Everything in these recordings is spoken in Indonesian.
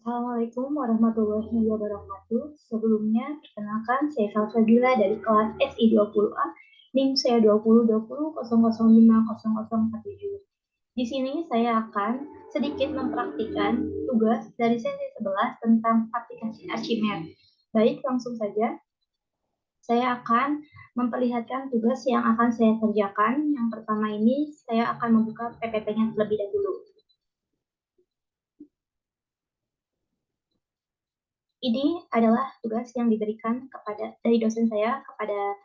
Assalamualaikum warahmatullahi wabarakatuh. Sebelumnya, perkenalkan saya Salsabila dari kelas SI20A, NIM saya 202000050047. Di sini saya akan sedikit mempraktikkan tugas dari sesi 11 tentang aplikasi Archimedes. Baik, langsung saja. Saya akan memperlihatkan tugas yang akan saya kerjakan. Yang pertama ini, saya akan membuka PPT-nya terlebih dahulu. Ini adalah tugas yang diberikan dari dosen saya kepada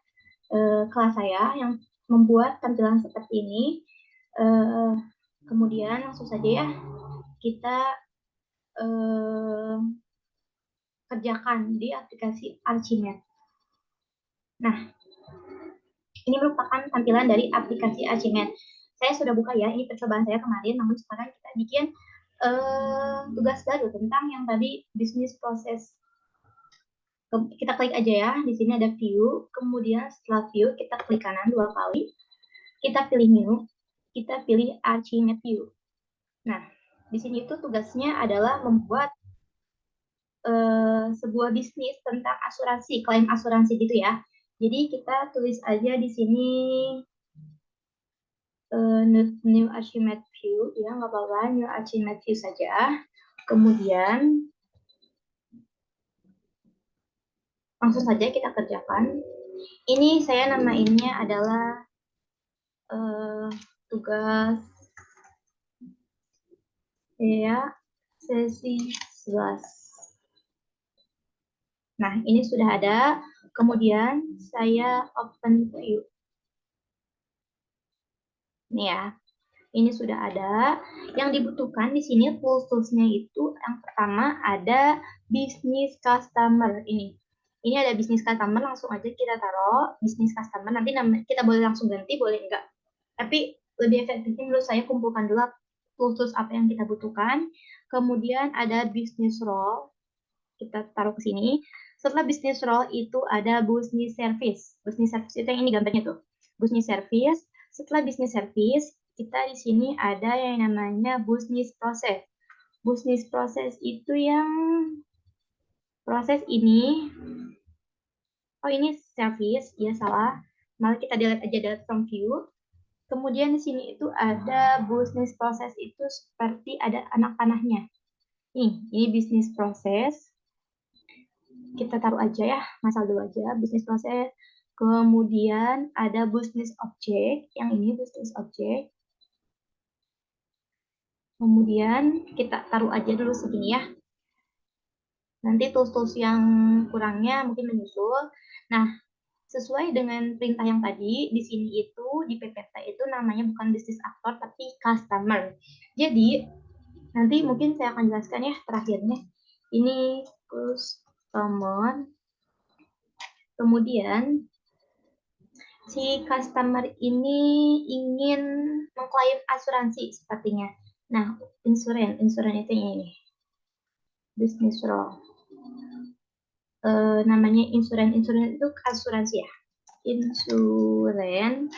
kelas saya yang membuat tampilan seperti ini. Kemudian langsung saja ya kita kerjakan di aplikasi Archimedes. Nah, ini merupakan tampilan dari aplikasi Archimedes. Saya sudah buka ya, ini percobaan saya kemarin, namun sekarang kita bikin tugas baru tentang yang tadi bisnis proses. Kita klik aja ya, di sini ada view, kemudian setelah view kita klik kanan 2 kali, kita pilih new, kita pilih Archimedes view. Nah, di sini itu tugasnya adalah membuat sebuah bisnis tentang asuransi, klaim asuransi gitu ya. Jadi kita tulis aja di sini new Archimedes view, ya nggak apa-apa, new Archimedes view saja. Kemudian langsung saja kita kerjakan. Ini saya namainnya adalah tugas ya sesi 11. Nah, ini sudah ada. Kemudian saya open view. Ini ya. Ini sudah ada. Yang dibutuhkan di sini tools-toolsnya itu yang pertama ada business customer ini. Ini ada business customer, langsung aja kita taruh business customer. Nanti kita boleh langsung ganti, boleh enggak. Tapi lebih efektifnya menurut saya kumpulkan dulu tools-tools apa yang kita butuhkan. Kemudian ada business role. Kita taruh ke sini. Setelah business role itu ada business service. Business service itu yang ini gambarnya tuh. Business service. Setelah business service, kita di sini ada yang namanya business process. Business process itu yang proses ini. Oh, ini service, ya salah. Malah kita delete aja delete from view. Kemudian di sini itu ada business process itu seperti ada anak panahnya. Ini business process. Kita taruh aja ya, masal dulu aja, business process. Kemudian ada business object, yang ini business object. Kemudian kita taruh aja dulu segini ya. Nanti tools-tools yang kurangnya mungkin menyusul. Nah, sesuai dengan perintah yang tadi, di sini itu, di PPT itu namanya bukan business actor, tapi customer. Jadi, nanti mungkin saya akan jelaskan ya terakhirnya. Ini customer. Kemudian, si customer ini ingin mengklaim asuransi sepertinya. Nah, insurance itu ini. Business role. Namanya insurance itu asuransi ya. Insurance.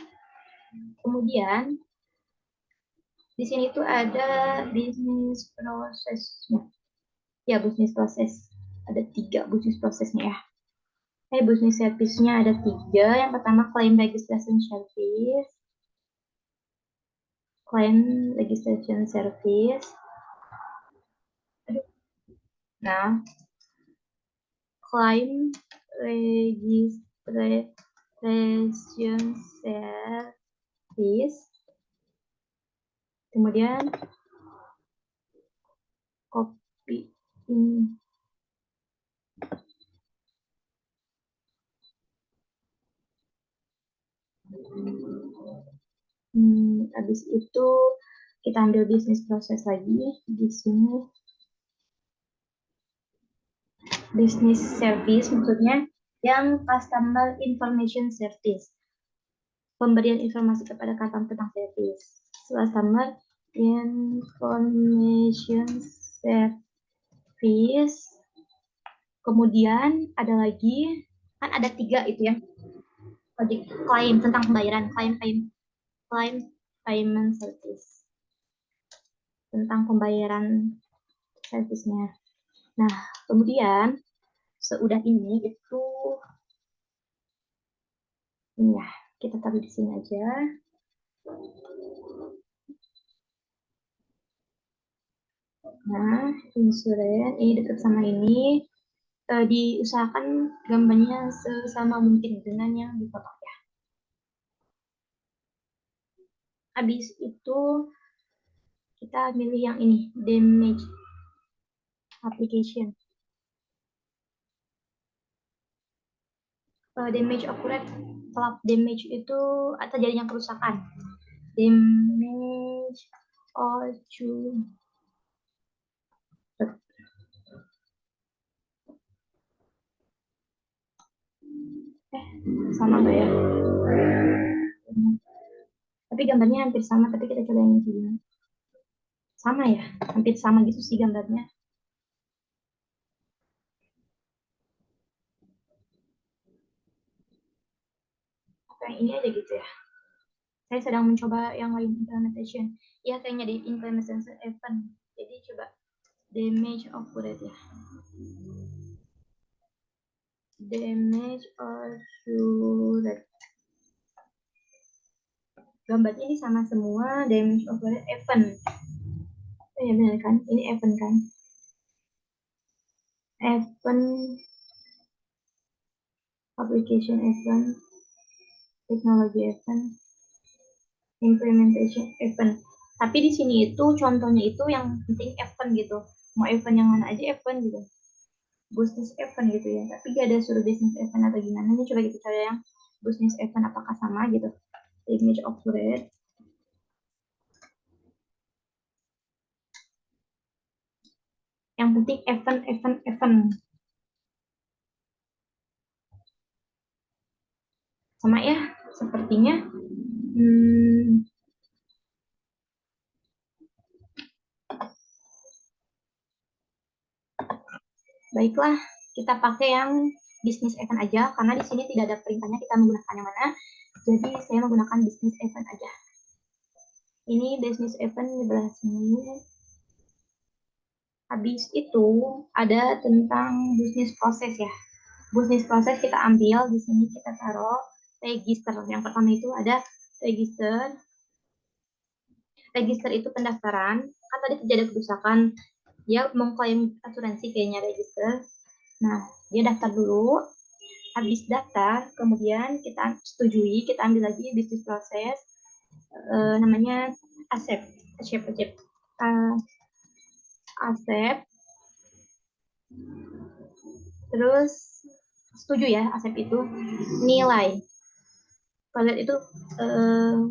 Kemudian di sini tuh ada business prosesnya. Ya, business proses. Ada 3 business prosesnya ya. Business service-nya ada 3. Yang pertama claim registration service. Claim registration service. Nah, claim registration service. Kemudian copy ini. Habis itu kita ambil bisnis proses lagi di sini. Business service maksudnya yang customer information service. Pemberian informasi kepada customer tentang service. Customer information service. Kemudian ada lagi, kan ada 3 itu ya. Claim tentang pembayaran, claim payment service. Tentang pembayaran service-nya. Nah, kemudian seudah ini itu ini ya, kita taruh di sini aja. Nah, insurance ini dekat sama ini. Diusahakan gambarnya sesama mungkin dengan yang di foto ya. Habis itu kita milih yang ini, damage application. Damage occurred, setelah damage itu terjadinya kerusakan. Damage or to sama nggak ya? Tapi gambarnya hampir sama, tapi kita coba yang ini. Sama ya, hampir sama gitu sih gambarnya. Apa yang ini aja gitu ya. Saya sedang mencoba yang lain implementation. Ya kayaknya di implementation event. Jadi coba damage occurred ya. Damage occurred. Gambarnya ini sama semua, damage occurred event. Ya benar kan? Ini event kan? Event, application event, technology event, implementation event. Tapi di sini itu contohnya itu yang penting event gitu. Mau event yang mana aja event gitu. Business event gitu ya. Tapi gak ada suruh business event atau gimana. Ini coba kita cari yang business event apakah sama gitu. Image of red. Yang penting event. Sama ya, sepertinya. Hmm, baiklah, kita pakai yang business event aja karena di sini tidak ada perintahnya kita menggunakan yang mana. Jadi saya menggunakan business event aja. Ini business event di belah sini. Habis itu ada tentang business proses ya. Business proses kita ambil di sini kita taruh register. Yang pertama itu ada register. Register itu pendaftaran. Kan tadi terjadi kerusakan, dia mengklaim asuransi kayaknya register. Nah, dia daftar dulu. Habis daftar, kemudian kita setujui, kita ambil lagi bisnis proses, namanya accept, accept, terus setuju ya accept itu nilai. Kalau itu uh,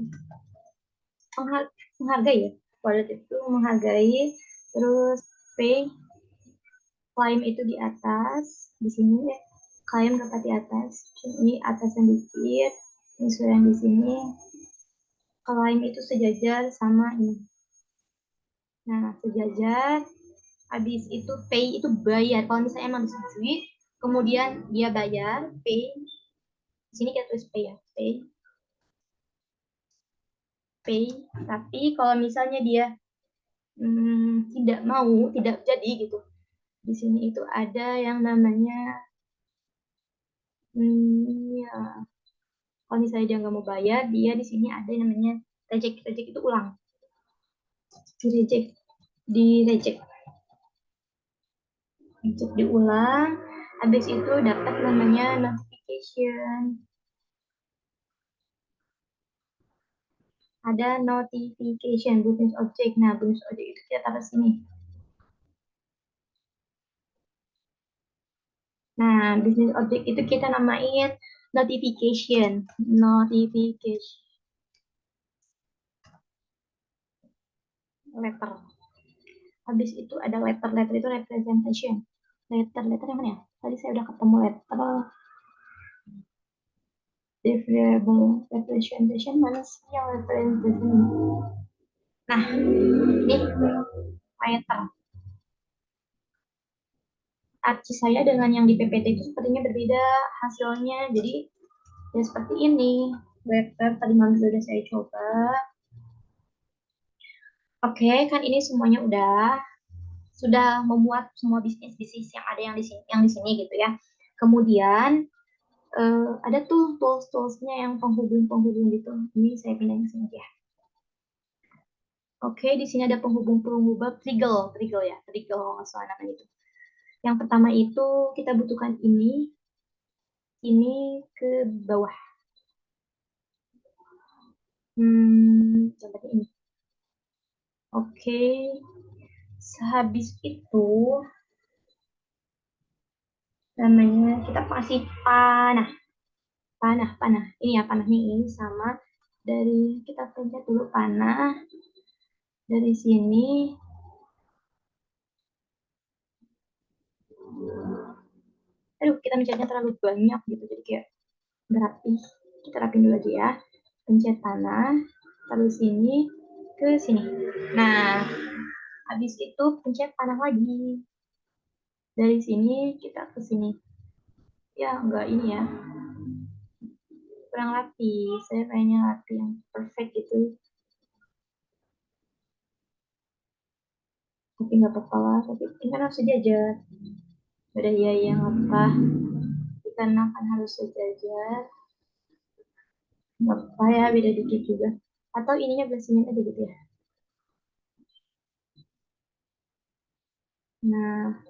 menghargai ya, wallet itu menghargai, terus pay, klaim itu di atas, di sini ya, klaim dapat di atas, ini atas sedikit, insuran di sini, klaim itu sejajar sama ini. Nah, sejajar, habis itu pay itu bayar, kalau misalnya emang disetujui, kemudian dia bayar, pay, di sini kita tulis pay ya, pay, tapi kalau misalnya dia tidak mau, tidak jadi gitu. Di sini itu ada yang namanya ya, kalau misalnya dia nggak mau bayar, dia di sini ada yang namanya reject. Reject itu ulang. Di reject, di reject, reject diulang. Habis itu dapat namanya notification. Ada notification business object. Nah, business object itu kita taruh sini. Nah, business object itu kita namain notification. Notification letter. Habis itu ada letter. Letter itu representation. Letter yang mana ya? Tadi saya udah ketemu letter. Variable representation mana sih yang representation? Nah, ini letter. Archi saya dengan yang di PPT itu sepertinya berbeda hasilnya. Jadi ya seperti ini. Letter tadi malam sudah saya coba. Oke, kan ini semuanya udah. sudah memuat semua bisnis-bisnis yang ada yang di sini gitu ya. Kemudian ada tuh tools-toolsnya yang penghubung-penghubung gitu. Ini saya pindahin ke sini ya. Oke, di sini ada penghubung-penghubung trigger ya, trigger kalau nggak salah namanya itu. Yang pertama itu kita butuhkan ini ke bawah. Contohnya ini. Oke, sehabis itu namanya kita kasih panah, panah. Ini ya panahnya ini sama dari kita pencet dulu panah dari sini. Aduh, kita mencetnya terlalu banyak gitu, jadi kayak berapi. Kita rapin dulu aja ya. Pencet panah, taruh sini ke sini. Nah, habis itu pencet panah lagi. Dari sini kita ke sini. Ya, enggak ini ya. Kurang rapi. Saya pengennya rapi yang perfect gitu. Tapi nggak apa-apa lah. Tapi ini kan harus sejajar. Udah ya yang apa. Karena kan harus sejajar. Nggak apa ya, beda dikit juga. Atau ininya belasingan aja gitu ya. Nah,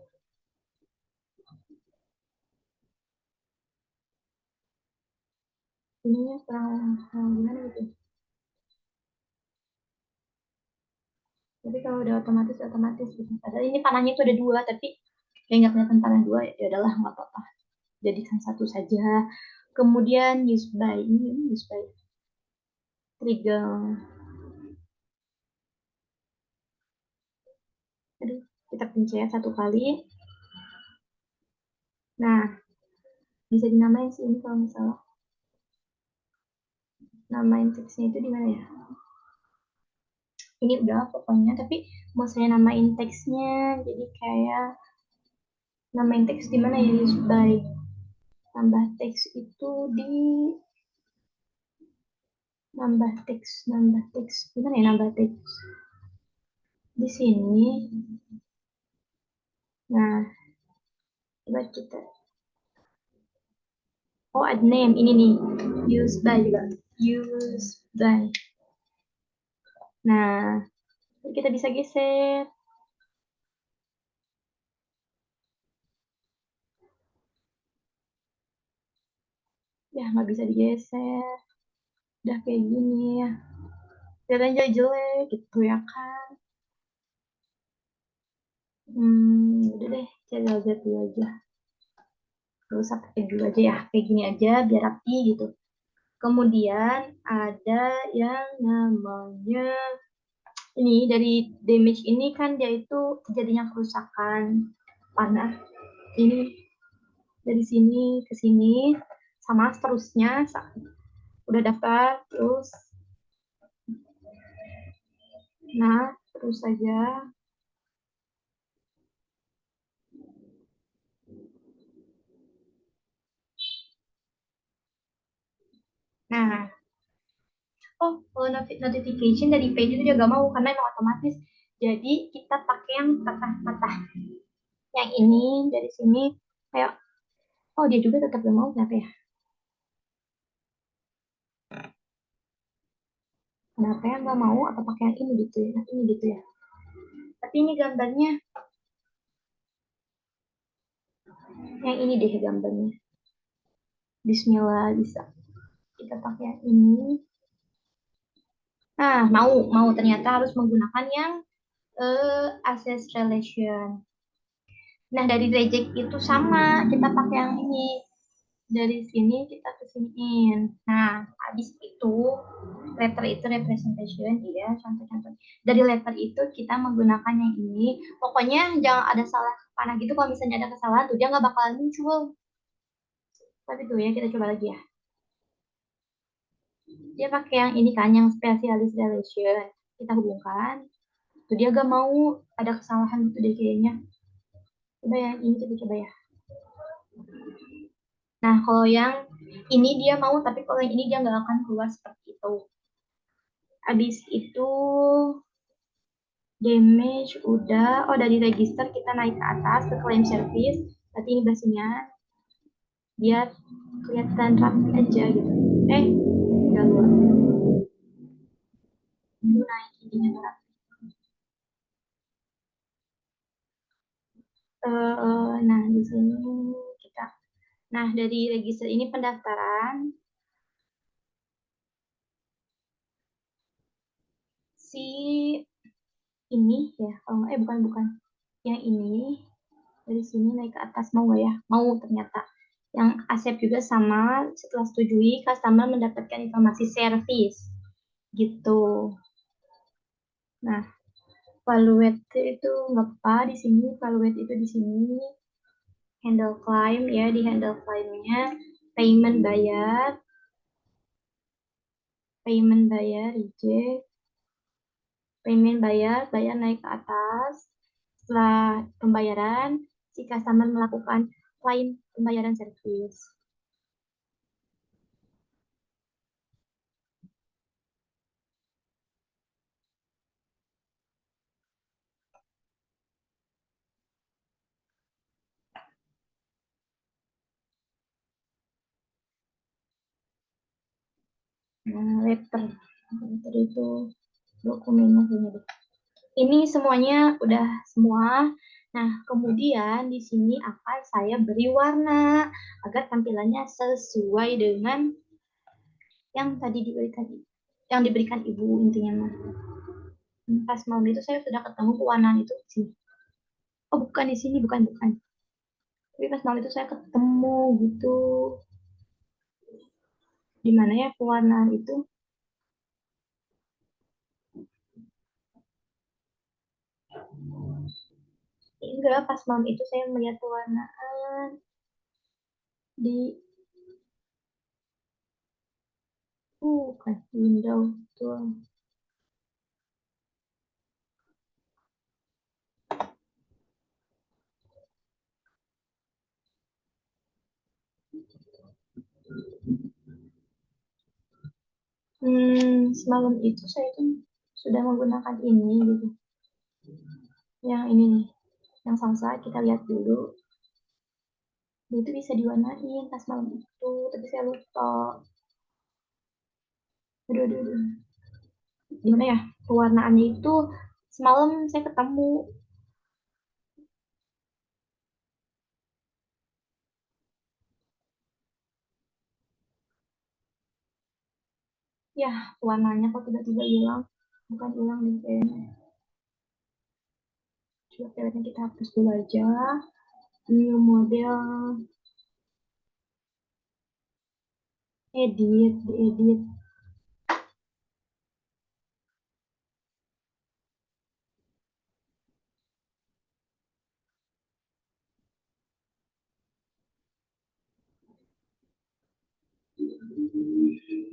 ininya kurang gimana gitu. Tapi kalau udah otomatis gitu. Padahal ini panahnya itu ada dua, tapi kayak nggak kelihatan panah dua, ya udahlah nggak apa-apa. Jadikan satu saja. Kemudian use by trigger. Aduh, kita pencet satu kali. Nah, bisa dinamain sih ini kalau misalnya namain teksnya itu di mana ya? Ini udah pokoknya, tapi mau saya namain teksnya, jadi kayak namain teks di mana ya? Use by tambah teks itu di nambah teks gimana ya nambah teks di sini. Nah, coba kita add name ini nih, use by juga, use by. Nah, kita bisa geser ya, nggak bisa digeser, udah kayak gini ya, kelihatannya jelek gitu ya kan. Udah deh, cari aja dulu aja, gak usah pakai dulu aja ya, kayak gini aja biar rapi gitu. Kemudian ada yang namanya ini, dari damage ini kan dia itu terjadinya kerusakan panah. Ini dari sini ke sini sama seterusnya. Udah daftar terus, nah terus saja. Nah, notification dari page itu juga mau karena emang otomatis. Jadi kita pakai yang patah-patah. Yang ini dari sini kayak, oh dia juga tetap gak mau, kenapa ya? Kenapa ya nggak mau? Atau pakai yang ini gitu ya? Ini gitu ya. Tapi ini gambarnya yang ini deh gambarnya. Bismillah bisa. Kita pakai yang ini. Nah, mau ternyata harus menggunakan yang access relation. Nah, dari reject itu sama, kita pakai yang ini. Dari sini kita kesiniin. Nah, habis itu letter itu representation, iya, contoh-contoh. Dari letter itu kita menggunakan yang ini. Pokoknya jangan ada salah panah gitu. Kalau misalnya ada kesalahan tuh dia nggak bakalan muncul. Tapi tuh ya, kita coba lagi ya. Dia pakai yang ini kan, yang specialist relation. Kita hubungkan. Tuh dia gak mau, ada kesalahan gitu deh kayaknya. Coba yang ini kita coba ya. Nah, kalau yang ini dia mau, tapi kalau yang ini dia nggak akan keluar seperti itu. Habis itu Damage udah. Oh, dari register kita naik ke atas ke claim service. Berarti ini basinya biar kelihatan rapi aja gitu. Enggak luar. Itu naik ininya rapi. Nah, di sini kita. Nah, dari register ini pendaftaran si ini ya. Kalau bukan. Yang ini dari sini naik ke atas mau nggak ya? Mau ternyata. Yang accept juga sama setelah setujui customer mendapatkan informasi service gitu. Nah, evaluate itu nggak apa di sini, evaluate itu di sini. Handle claim ya, di handle claimnya payment bayar, reject, bayar naik ke atas. Setelah pembayaran, si customer melakukan claim pembayaran service. Nah, letter itu dokumennya ini. Ini semuanya udah semua. Nah, kemudian di sini akan saya beri warna agar tampilannya sesuai dengan yang tadi diberikan ibu intinya mah. Pas malam itu saya sudah ketemu pewarnaan itu di sini. Oh, bukan di sini, bukan. Tapi pas malam itu saya ketemu gitu. Di mana ya pewarnaan itu? Enggak, pas malam itu saya melihat pewarnaan di bukan window tuh. Semalam itu saya tuh sudah menggunakan ini gitu. Yang ini nih, yang salsa kita lihat dulu. Dia itu bisa diwarnain pas malam itu, tapi saya lupa. Aduh. Gimana ya? Pewarnaannya itu semalam saya ketemu. Ya, warnanya kok tiba-tiba hilang. Bukan hilang nih kayaknya. Coba kayaknya kita hapus dulu aja. New model, diedit.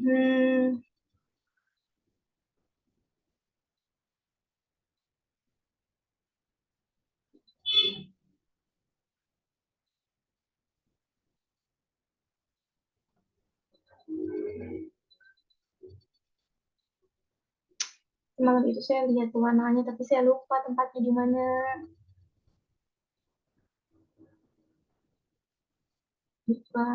Hmm, Semalam itu saya lihat pewarnaannya, tapi saya lupa tempatnya di mana. Lupa.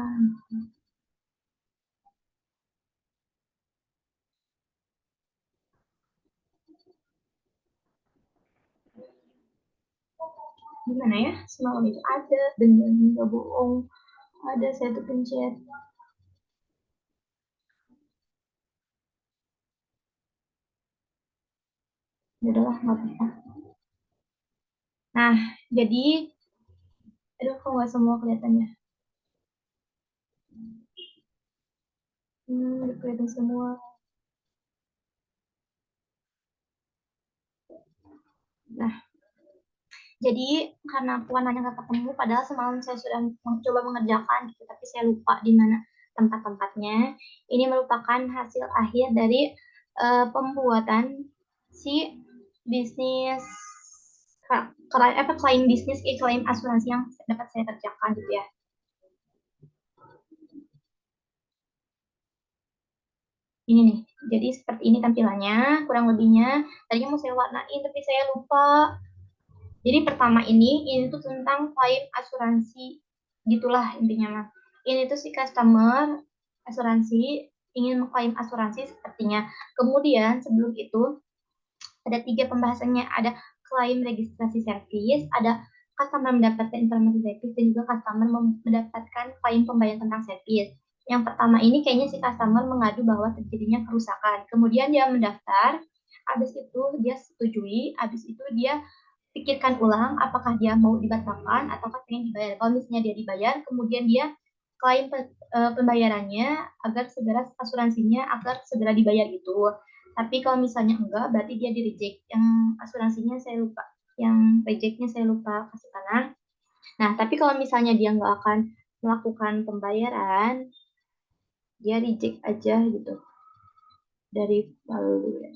Gimana ya? Semalam itu ada, bener nggak bohong. Ada saya tuh pencet. Ya udahlah, nggak apa-apa. Nah, jadi, aduh kok nggak semua kelihatannya. Kelihatan semua. Nah, jadi karena warnanya nggak ketemu, padahal semalam saya sudah mencoba mengerjakan gitu, tapi saya lupa di mana tempat-tempatnya. Ini merupakan hasil akhir dari pembuatan si bisnis klaim bisnis, klaim asuransi yang dapat saya kerjakan gitu ya. Ini nih, jadi seperti ini tampilannya, kurang lebihnya. Tadinya mau saya warnain, tapi saya lupa. Jadi pertama ini tuh tentang klaim asuransi, gitulah intinya mah. Ini tuh si customer asuransi ingin mengklaim asuransi sepertinya. Kemudian sebelum itu ada 3 pembahasannya, ada klaim registrasi servis, ada customer mendapatkan informasi servis, dan juga customer mendapatkan klaim pembayaran tentang servis. Yang pertama ini kayaknya si customer mengadu bahwa terjadinya kerusakan. Kemudian dia mendaftar, habis itu dia setujui, habis itu dia pikirkan ulang apakah dia mau dibatalkan atau pengen dibayar. Kalau misalnya dia dibayar, kemudian dia klaim pembayarannya agar segera asuransinya agar segera dibayar itu. Tapi kalau misalnya enggak, berarti dia di reject. Yang asuransinya saya lupa, yang rejectnya saya lupa kasih kanan. Nah, tapi kalau misalnya dia nggak akan melakukan pembayaran, dia reject aja gitu dari lalu.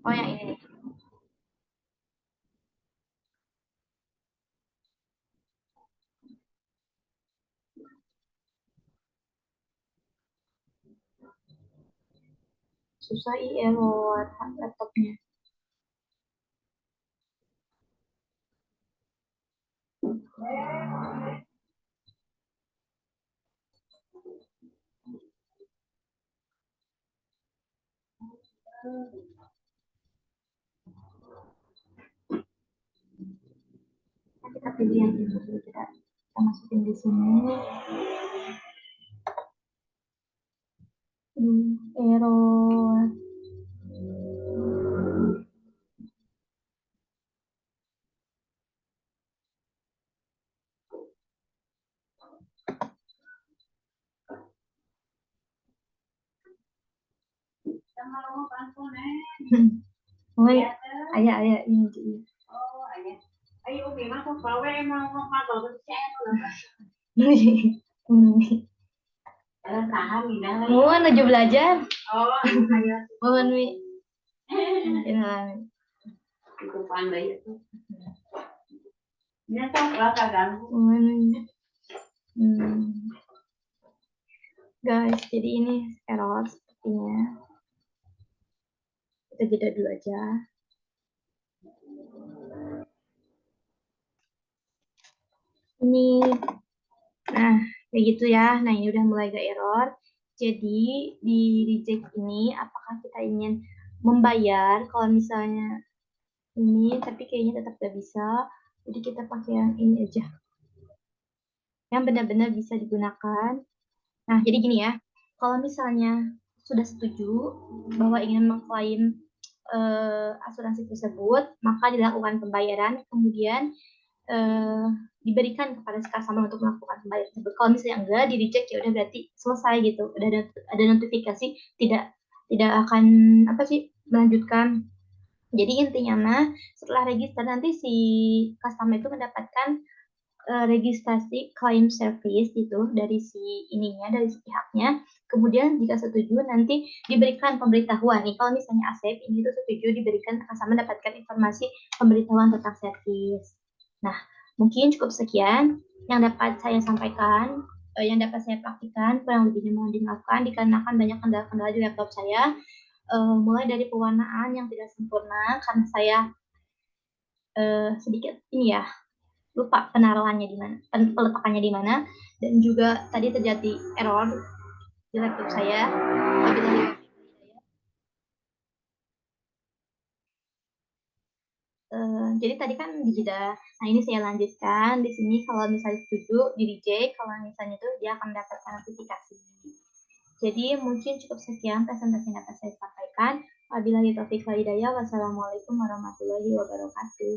Oh yang ini nih. Susah error laptopnya. Kita pilih yang ini dulu, kita masukin di sini. Error. Oh, ayah ayah ini. Oh, ayah. Ayo, oke, masuk bawa emang mau kalau ini. Mohon menuju belajar. Oh, ayo. Mohon wi. Itu pandai itu. Ini tuh rasa ganggu. Mohon. Guys, jadi ini error sepertinya. Kita jeda dulu aja. Ini, nah kayak gitu ya. Nah ini udah mulai gak error. Jadi di reject ini, apakah kita ingin membayar? Kalau misalnya ini, tapi kayaknya tetap gak bisa. Jadi kita pakai yang ini aja, yang benar-benar bisa digunakan. Nah jadi gini ya, kalau misalnya sudah setuju bahwa ingin mengklaim asuransi tersebut, maka dilakukan pembayaran, kemudian diberikan kepada si customer untuk melakukan pembayaran tersebut. Kalau misalnya enggak, di reject ya udah berarti selesai gitu. Udah ada notifikasi tidak tidak akan apa sih melanjutkan. Jadi intinya mah setelah register nanti si customer itu mendapatkan registrasi claim service gitu dari si ininya, dari si pihaknya. Kemudian jika setuju nanti diberikan pemberitahuan nih, kalau misalnya Asep ini tuh setuju diberikan akan mendapatkan informasi pemberitahuan tentang servis. Nah, mungkin cukup sekian yang dapat saya sampaikan, yang dapat saya praktikan. Kurang lebihnya mohon dimaafkan dikarenakan banyak kendala-kendala di laptop saya, mulai dari pewarnaan yang tidak sempurna karena saya sedikit ini ya lupa penaruhannya di mana, peletakannya di mana, dan juga tadi terjadi error di laptop saya. Jadi tadi kan di jeda. Nah ini saya lanjutkan di sini. Kalau misalnya setuju di reject, kalau misalnya itu dia akan mendapatkan notifikasi. Jadi mungkin cukup sekian presentasi yang dapat saya sampaikan. Wabillahi taufiq wal hidayah. Wassalamualaikum warahmatullahi wabarakatuh.